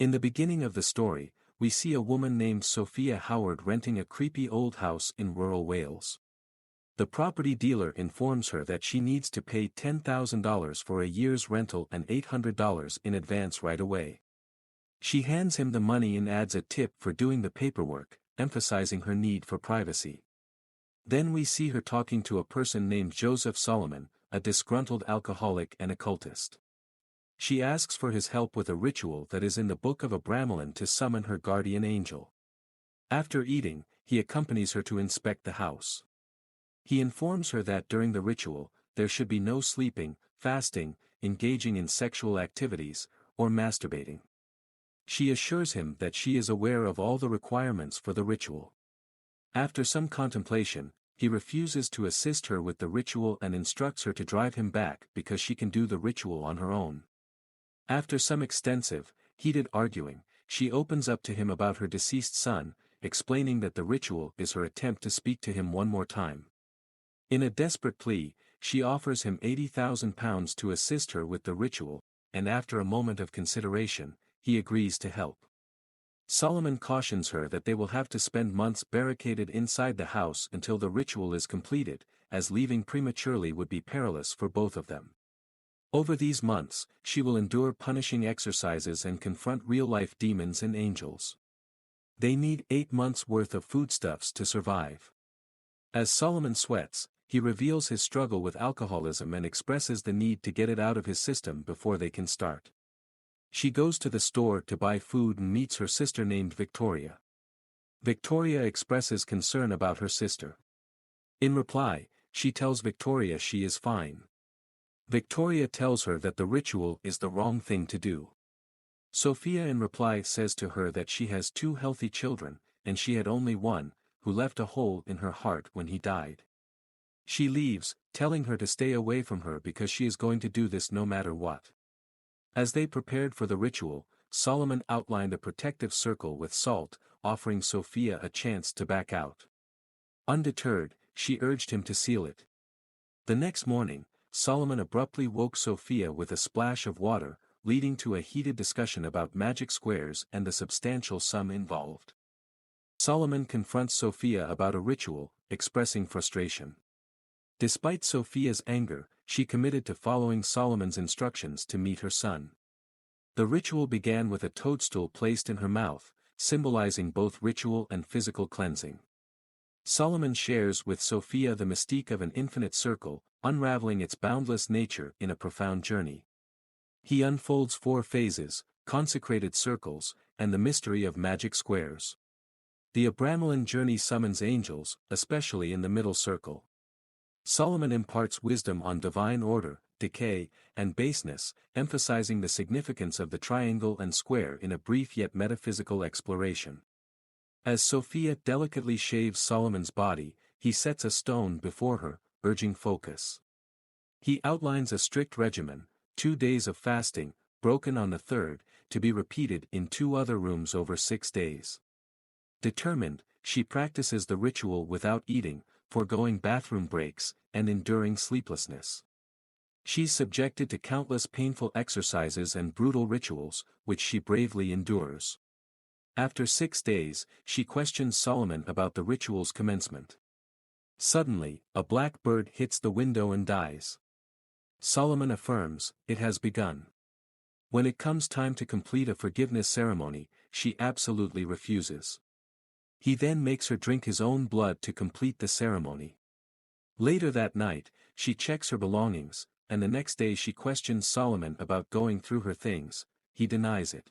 In the beginning of the story, we see a woman named Sophia Howard renting a creepy old house in rural Wales. The property dealer informs her that she needs to pay $10,000 for a year's rental and $800 in advance right away. She hands him the money and adds a tip for doing the paperwork, emphasizing her need for privacy. Then we see her talking to a person named Joseph Solomon, a disgruntled alcoholic and occultist. She asks for his help with a ritual that is in the Book of Abramelin to summon her guardian angel. After eating, he accompanies her to inspect the house. He informs her that during the ritual, there should be no sleeping, fasting, engaging in sexual activities, or masturbating. She assures him that she is aware of all the requirements for the ritual. After some contemplation, he refuses to assist her with the ritual and instructs her to drive him back because she can do the ritual on her own. After some extensive, heated arguing, she opens up to him about her deceased son, explaining that the ritual is her attempt to speak to him one more time. In a desperate plea, she offers him £80,000 to assist her with the ritual, and after a moment of consideration, he agrees to help. Solomon cautions her that they will have to spend months barricaded inside the house until the ritual is completed, as leaving prematurely would be perilous for both of them. Over these months, she will endure punishing exercises and confront real-life demons and angels. They need 8 months' worth of foodstuffs to survive. As Solomon sweats, he reveals his struggle with alcoholism and expresses the need to get it out of his system before they can start. She goes to the store to buy food and meets her sister named Victoria. Victoria expresses concern about her sister. In reply, she tells Victoria she is fine. Victoria tells her that the ritual is the wrong thing to do. Sophia in reply says to her that she has 2 healthy children, and she had only one, who left a hole in her heart when he died. She leaves, telling her to stay away from her because she is going to do this no matter what. As they prepared for the ritual, Solomon outlined a protective circle with salt, offering Sophia a chance to back out. Undeterred, she urged him to seal it. The next morning, Solomon abruptly woke Sophia with a splash of water, leading to a heated discussion about magic squares and the substantial sum involved. Solomon confronts Sophia about a ritual, expressing frustration. Despite Sophia's anger, she committed to following Solomon's instructions to meet her son. The ritual began with a toadstool placed in her mouth, symbolizing both ritual and physical cleansing. Solomon shares with Sophia the mystique of an infinite circle, unraveling its boundless nature in a profound journey. He unfolds 4 phases, consecrated circles, and the mystery of magic squares. The Abramelin journey summons angels, especially in the middle circle. Solomon imparts wisdom on divine order, decay, and baseness, emphasizing the significance of the triangle and square in a brief yet metaphysical exploration. As Sophia delicately shaves Solomon's body, he sets a stone before her, urging focus. He outlines a strict regimen, 2 days of fasting, broken on the 3rd, to be repeated in 2 other rooms over 6 days. Determined, she practices the ritual without eating, foregoing bathroom breaks, and enduring sleeplessness. She's subjected to countless painful exercises and brutal rituals, which she bravely endures. After 6 days, she questions Solomon about the ritual's commencement. Suddenly, a black bird hits the window and dies. Solomon affirms, it has begun. When it comes time to complete a forgiveness ceremony, she absolutely refuses. He then makes her drink his own blood to complete the ceremony. Later that night, she checks her belongings, and the next day she questions Solomon about going through her things. He denies it.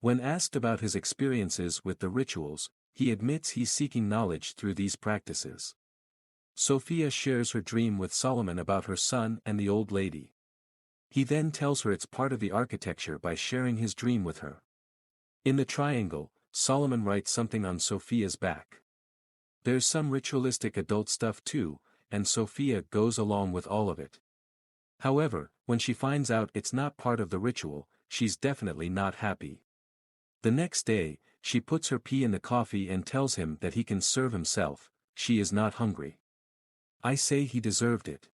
When asked about his experiences with the rituals, he admits he's seeking knowledge through these practices. Sophia shares her dream with Solomon about her son and the old lady. He then tells her it's part of the architecture by sharing his dream with her. In the triangle, Solomon writes something on Sophia's back. There's some ritualistic adult stuff too, and Sophia goes along with all of it. However, when she finds out it's not part of the ritual, she's definitely not happy. The next day, she puts her pea in the coffee and tells him that he can serve himself. She is not hungry. I say he deserved it.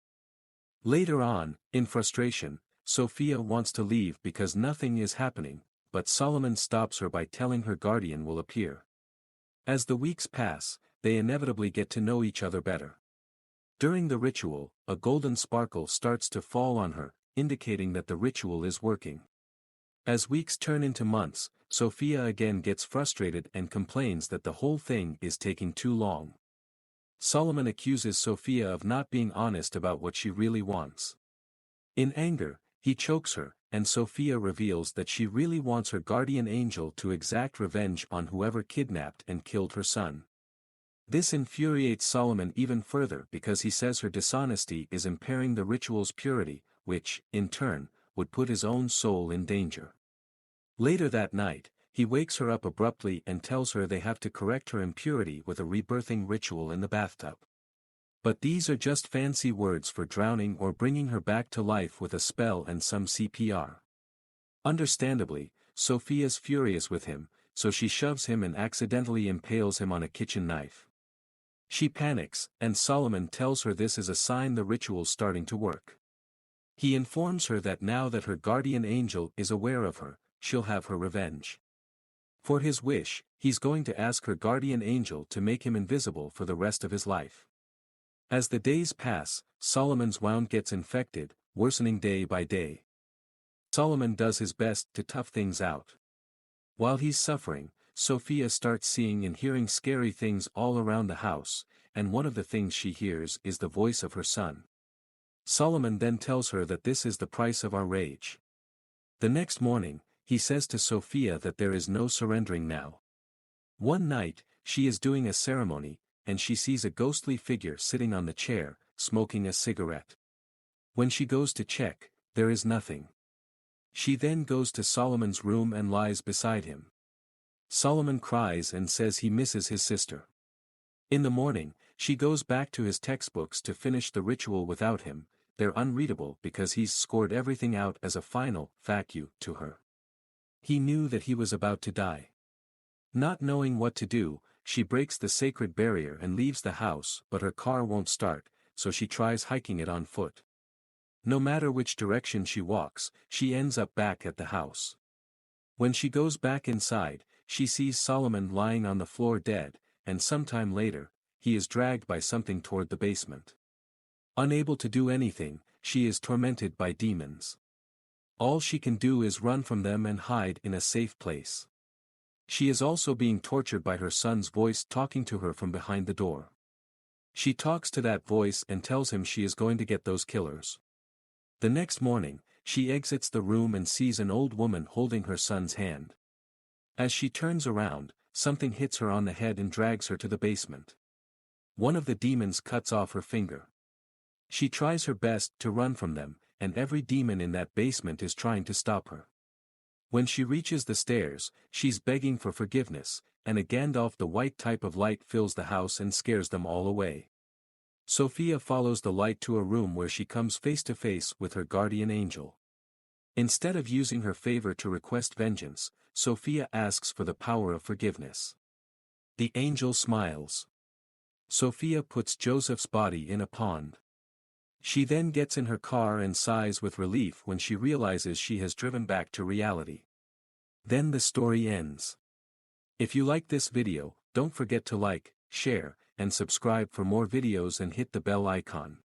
Later on, in frustration, Sophia wants to leave because nothing is happening, but Solomon stops her by telling her guardian will appear. As the weeks pass, they inevitably get to know each other better. During the ritual, a golden sparkle starts to fall on her, indicating that the ritual is working. As weeks turn into months, Sophia again gets frustrated and complains that the whole thing is taking too long. Solomon accuses Sophia of not being honest about what she really wants. In anger, he chokes her, and Sophia reveals that she really wants her guardian angel to exact revenge on whoever kidnapped and killed her son. This infuriates Solomon even further because he says her dishonesty is impairing the ritual's purity, which, in turn, would put his own soul in danger. Later that night, he wakes her up abruptly and tells her they have to correct her impurity with a rebirthing ritual in the bathtub. But these are just fancy words for drowning or bringing her back to life with a spell and some CPR. Understandably, Sophia's furious with him, so she shoves him and accidentally impales him on a kitchen knife. She panics, and Solomon tells her this is a sign the ritual's starting to work. He informs her that now that her guardian angel is aware of her, she'll have her revenge. For his wish, he's going to ask her guardian angel to make him invisible for the rest of his life. As the days pass, Solomon's wound gets infected, worsening day by day. Solomon does his best to tough things out. While he's suffering, Sophia starts seeing and hearing scary things all around the house, and one of the things she hears is the voice of her son. Solomon then tells her that this is the price of our rage. The next morning, he says to Sophia that there is no surrendering now. One night, she is doing a ceremony, and she sees a ghostly figure sitting on the chair, smoking a cigarette. When she goes to check, there is nothing. She then goes to Solomon's room and lies beside him. Solomon cries and says he misses his sister. In the morning, she goes back to his textbooks to finish the ritual without him. They're unreadable because he's scored everything out as a final "fuck you" to her. He knew that he was about to die. Not knowing what to do, she breaks the sacred barrier and leaves the house, but her car won't start, so she tries hiking it on foot. No matter which direction she walks, she ends up back at the house. When she goes back inside, she sees Solomon lying on the floor dead, and sometime later, he is dragged by something toward the basement. Unable to do anything, she is tormented by demons. All she can do is run from them and hide in a safe place. She is also being tortured by her son's voice talking to her from behind the door. She talks to that voice and tells him she is going to get those killers. The next morning, she exits the room and sees an old woman holding her son's hand. As she turns around, something hits her on the head and drags her to the basement. One of the demons cuts off her finger. She tries her best to run from them, and every demon in that basement is trying to stop her. When she reaches the stairs, she's begging for forgiveness, and a Gandalf the White type of light fills the house and scares them all away. Sophia follows the light to a room where she comes face to face with her guardian angel. Instead of using her favor to request vengeance, Sophia asks for the power of forgiveness. The angel smiles. Sophia puts Joseph's body in a pond. She then gets in her car and sighs with relief when she realizes she has driven back to reality. Then the story ends. If you like this video, don't forget to like, share, and subscribe for more videos and hit the bell icon.